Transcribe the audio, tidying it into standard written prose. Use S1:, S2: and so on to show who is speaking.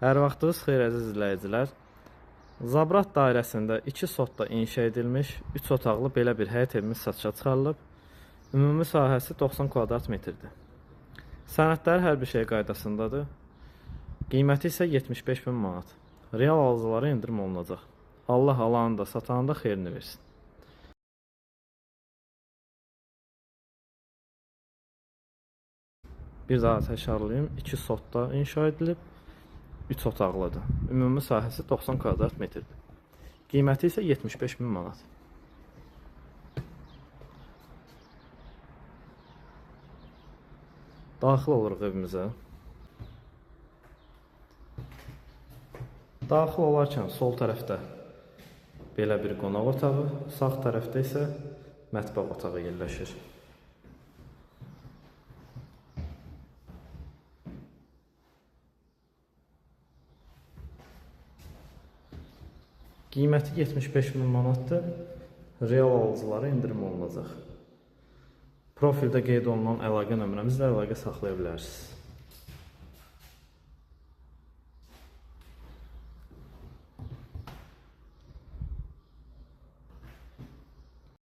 S1: Hər vaxtınız xeyir əziz izləyicilər. Zabrat dairəsində 2 sotda inşa edilmiş 3 otaqlı belə bir həyət evimiz satışa çıxarılıb. Ümumi sahəsi 90 kvadrat metrdir. Sənədləri hər bir şey qaydasındadır. Qiyməti isə 75 min manat. Real alıcılara indirim olunacaq. Allah alanı da satanı da xeyrini versin. Bir daha təkrarlayım. 2 sotda inşa edilib. 3 otaqlıdır. Ümumi sahəsi 90 kvadrat metrdir. Qiyməti isə 75 min manat. Daxil oluruq evimizə. Daxil olarkən sol tərəfdə belə bir qonaq otağı, sağ tərəfdə isə mətbəx otağı yerləşir. Qiyməti 75 min manatdır. Real alıcılara indirim olunacaq. Profildə qeyd olunan əlaqə nömrəmizlə əlaqə saxlaya bilərsiniz.